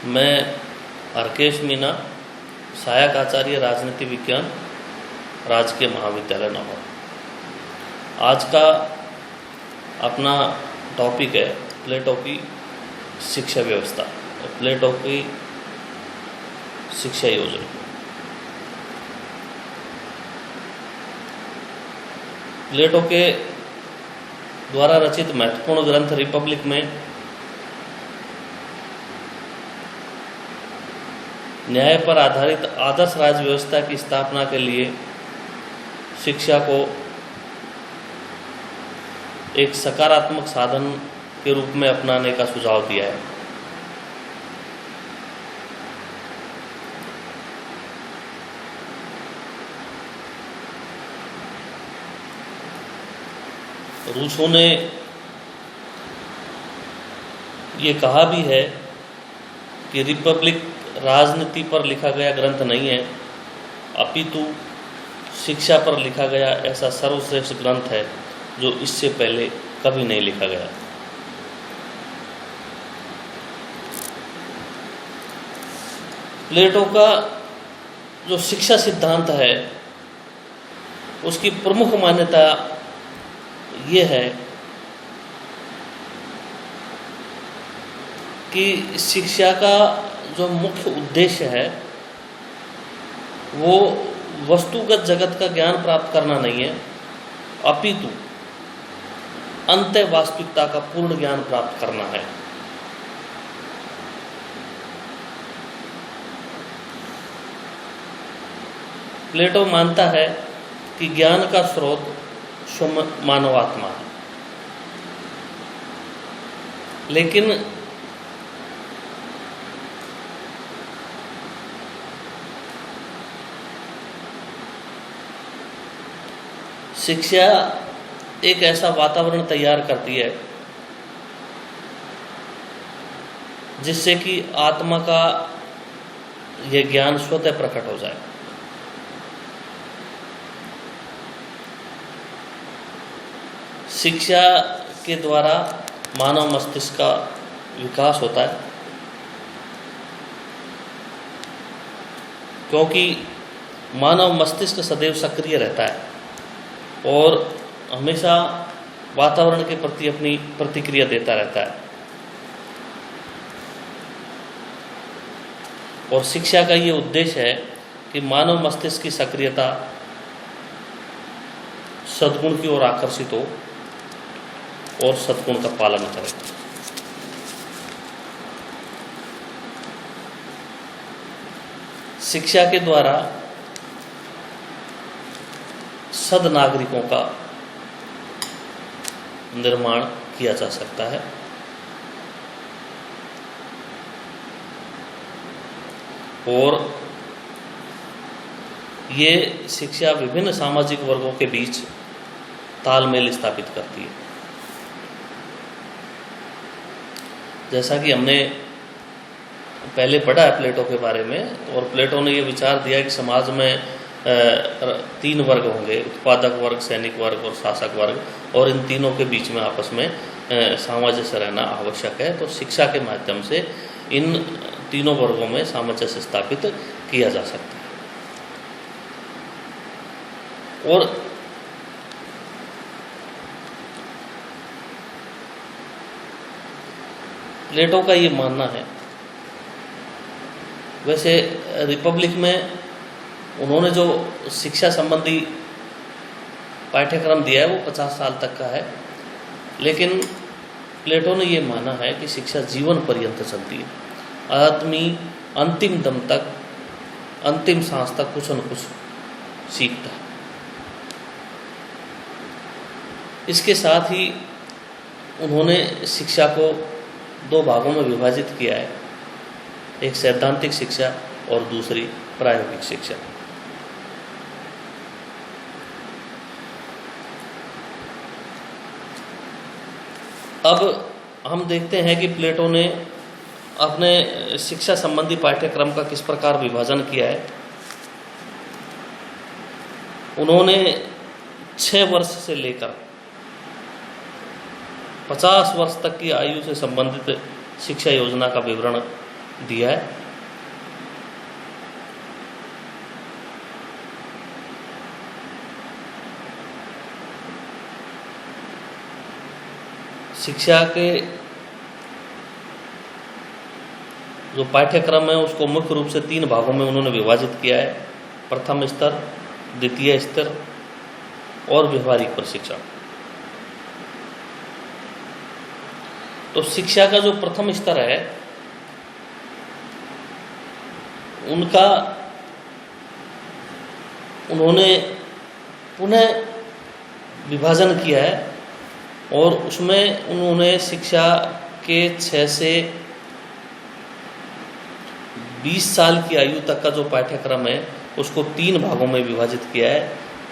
मैं हरकेश मीना, सहायक आचार्य राजनीति विज्ञान, राजकीय महाविद्यालय नाहौर। आज का अपना टॉपिक है प्लेटो की शिक्षा व्यवस्था, प्लेटो की शिक्षा योजना। प्लेटो के द्वारा रचित महत्वपूर्ण ग्रंथ रिपब्लिक में न्याय पर आधारित आदर्श राज्य व्यवस्था की स्थापना के लिए शिक्षा को एक सकारात्मक साधन के रूप में अपनाने का सुझाव दिया है। रूसो ने ये कहा भी है कि रिपब्लिक राजनीति पर लिखा गया ग्रंथ नहीं है, अपितु शिक्षा पर लिखा गया ऐसा सर्वश्रेष्ठ ग्रंथ है जो इससे पहले कभी नहीं लिखा गया। प्लेटो का जो शिक्षा सिद्धांत है उसकी प्रमुख मान्यता ये है कि शिक्षा का जो मुख्य उद्देश्य है वो वस्तुगत जगत का ज्ञान प्राप्त करना नहीं है, अपितु अंत वास्तविकता का पूर्ण ज्ञान प्राप्त करना है। प्लेटो मानता है कि ज्ञान का स्रोत मानवात्मा है, लेकिन शिक्षा एक ऐसा वातावरण तैयार करती है जिससे कि आत्मा का यह ज्ञान स्वतः प्रकट हो जाए। शिक्षा के द्वारा मानव मस्तिष्क का विकास होता है, क्योंकि मानव मस्तिष्क सदैव सक्रिय रहता है और हमेशा वातावरण के प्रति अपनी प्रतिक्रिया देता रहता है। और शिक्षा का ये उद्देश्य है कि मानव मस्तिष्क की सक्रियता सद्गुण की ओर आकर्षित हो और सद्गुण का पालन करे। शिक्षा के द्वारा सद नागरिकों का निर्माण किया जा सकता है और ये शिक्षा विभिन्न सामाजिक वर्गों के बीच तालमेल स्थापित करती है। जैसा कि हमने पहले पढ़ा है प्लेटो के बारे में, और प्लेटो ने ये विचार दिया कि समाज में 3 वर्ग होंगे, उत्पादक वर्ग, सैनिक वर्ग और शासक वर्ग, और इन तीनों के बीच में आपस में सामंजस्य रहना आवश्यक है। तो शिक्षा के माध्यम से इन तीनों वर्गों में सामंजस्य स्थापित किया जा सकता है। और प्लेटो का ये मानना है, वैसे रिपब्लिक में उन्होंने जो शिक्षा संबंधी पाठ्यक्रम दिया है वो 50 साल तक का है, लेकिन प्लेटो ने ये माना है कि शिक्षा जीवन पर्यंत चलती है। आदमी अंतिम दम तक, अंतिम सांस तक कुछ न कुछ सीखता है। इसके साथ ही उन्होंने शिक्षा को 2 भागों में विभाजित किया है, एक सैद्धांतिक शिक्षा और दूसरी प्रायोगिक शिक्षा। अब हम देखते हैं कि प्लेटो ने अपने शिक्षा संबंधी पाठ्यक्रम का किस प्रकार विभाजन किया है। उन्होंने 6 वर्ष से लेकर 50 वर्ष तक की आयु से संबंधित शिक्षा योजना का विवरण दिया है। शिक्षा के जो पाठ्यक्रम है उसको मुख्य रूप से 3 भागों में उन्होंने विभाजित किया है: प्रथम स्तर, द्वितीय स्तर और व्यवहारिक प्रशिक्षण। तो शिक्षा का जो प्रथम स्तर है उनका उन्होंने पुनः विभाजन किया है और उसमें उन्होंने शिक्षा के 6 से 20 साल की आयु तक का जो पाठ्यक्रम है उसको 3 भागों में विभाजित किया है: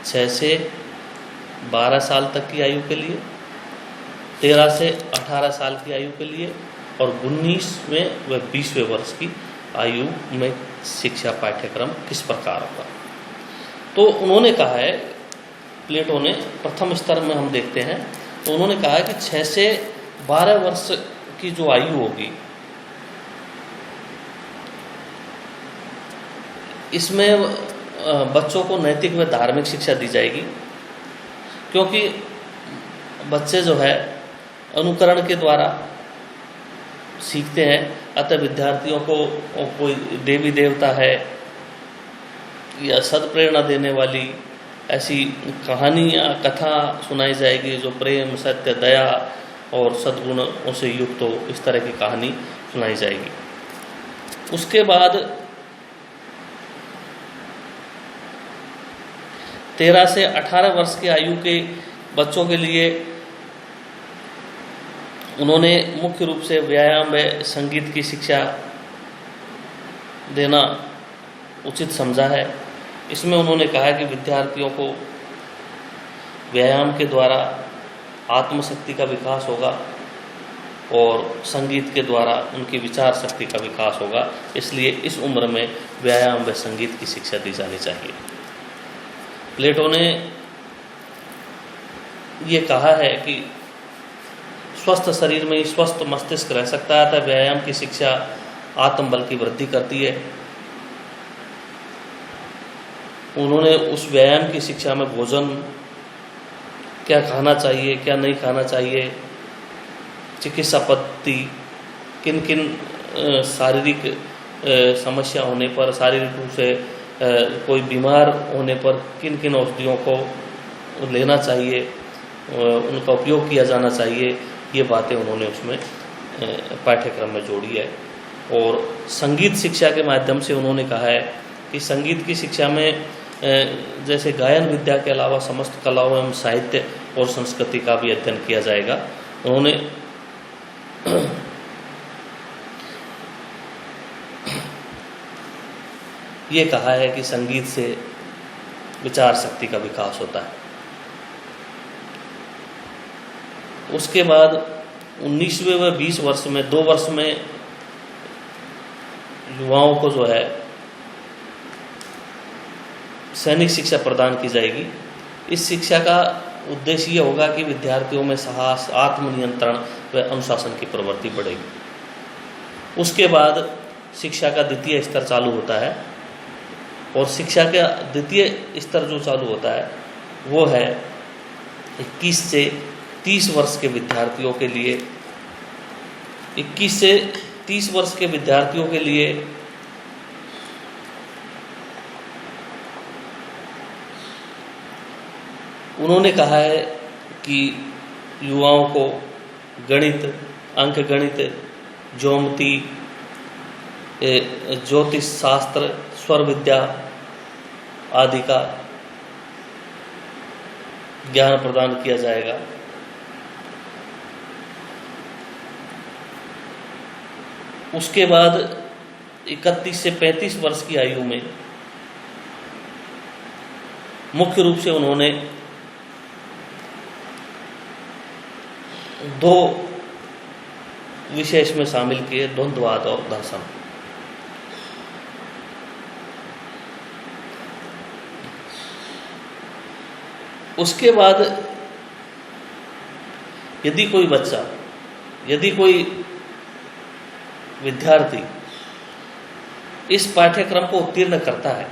6 से 12 साल तक की आयु के लिए, 13 से 18 साल की आयु के लिए और 19वें व 20वें वर्ष की आयु में शिक्षा पाठ्यक्रम किस प्रकार होगा। तो उन्होंने कहा है, प्लेटो ने प्रथम स्तर में हम देखते हैं तो उन्होंने कहा है कि 6 से 12 वर्ष की जो आयु होगी इसमें बच्चों को नैतिक व धार्मिक शिक्षा दी जाएगी, क्योंकि बच्चे जो है अनुकरण के द्वारा सीखते हैं। अतः विद्यार्थियों को कोई देवी देवता है या सदप्रेरणा देने वाली ऐसी कहानी या कथा सुनाई जाएगी जो प्रेम, सत्य, दया और सद्गुणों से युक्त हो, इस तरह की कहानी सुनाई जाएगी। उसके बाद 13 से 18 वर्ष की आयु के बच्चों के लिए उन्होंने मुख्य रूप से व्यायाम व संगीत की शिक्षा देना उचित समझा है। इसमें उन्होंने कहा कि विद्यार्थियों को व्यायाम के द्वारा आत्मशक्ति का विकास होगा और संगीत के द्वारा उनकी विचार शक्ति का विकास होगा, इसलिए इस उम्र में व्यायाम व संगीत की शिक्षा दी जानी चाहिए। प्लेटो ने ये कहा है कि स्वस्थ शरीर में ही स्वस्थ मस्तिष्क रह सकता है, अतः व्यायाम की शिक्षा आत्मबल की वृद्धि करती है। उन्होंने उस व्यायाम की शिक्षा में भोजन क्या खाना चाहिए, क्या नहीं खाना चाहिए, चिकित्सा पद्धति, किन किन शारीरिक समस्या होने पर, शारीरिक रूप से कोई बीमार होने पर किन किन औषधियों को लेना चाहिए, उनका उपयोग किया जाना चाहिए, ये बातें उन्होंने उसमें पाठ्यक्रम में जोड़ी है। और संगीत शिक्षा के माध्यम से उन्होंने कहा है कि संगीत की शिक्षा में जैसे गायन विद्या के अलावा समस्त कलाओं एवं साहित्य और संस्कृति का भी अध्ययन किया जाएगा। उन्होंने ये कहा है कि संगीत से विचार शक्ति का विकास होता है। उसके बाद 19वें व 20 वर्ष में 2 वर्ष में युवाओं को जो है सैनिक शिक्षा प्रदान की जाएगी। इस शिक्षा का उद्देश्य ये होगा कि विद्यार्थियों में साहस, आत्मनियंत्रण व अनुशासन की प्रवृत्ति बढ़ेगी। उसके बाद शिक्षा का द्वितीय स्तर चालू होता है और शिक्षा का द्वितीय स्तर जो चालू होता है वो है 21 से 30 वर्ष के विद्यार्थियों के लिए। 21 से 30 वर्ष के विद्यार्थियों के लिए उन्होंने कहा है कि युवाओं को गणित, अंकगणित, ज्योमेट्री, ज्योतिष शास्त्र, स्वर विद्या आदि का ज्ञान प्रदान किया जाएगा। उसके बाद 31 से 35 वर्ष की आयु में मुख्य रूप से उन्होंने 2 विषय इसमें शामिल किए, द्वंद्ववाद और दर्शन। उसके बाद यदि कोई बच्चा, यदि कोई विद्यार्थी इस पाठ्यक्रम को उत्तीर्ण करता है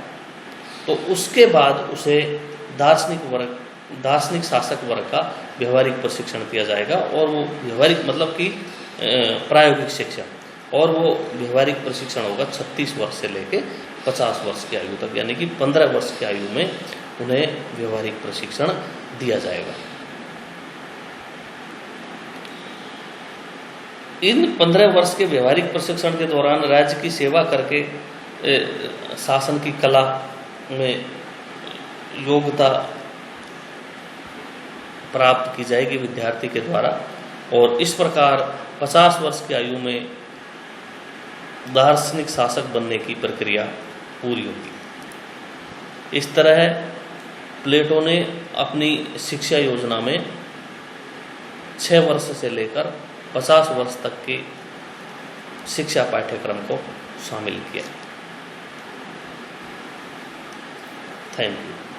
तो उसके बाद उसे दार्शनिक शासक वर्ग का व्यवहारिक प्रशिक्षण दिया जाएगा। और वो व्यवहारिक मतलब कि प्रायोगिक शिक्षा, और वो व्यवहारिक प्रशिक्षण होगा 36 वर्ष से लेकर 50 वर्ष की आयु तक, यानी कि 15 वर्ष की आयु में उन्हें व्यवहारिक प्रशिक्षण दिया जाएगा। इन 15 वर्ष के व्यवहारिक प्रशिक्षण के दौरान राज्य की सेवा करके शासन की कला में योग्यता प्राप्त की जाएगी विद्यार्थी के द्वारा, और इस प्रकार 50 वर्ष की आयु में दार्शनिक शासक बनने की प्रक्रिया पूरी होगी। इस तरह प्लेटो ने अपनी शिक्षा योजना में 6 वर्ष से लेकर 50 वर्ष तक के शिक्षा पाठ्यक्रम को शामिल किया। Thank you.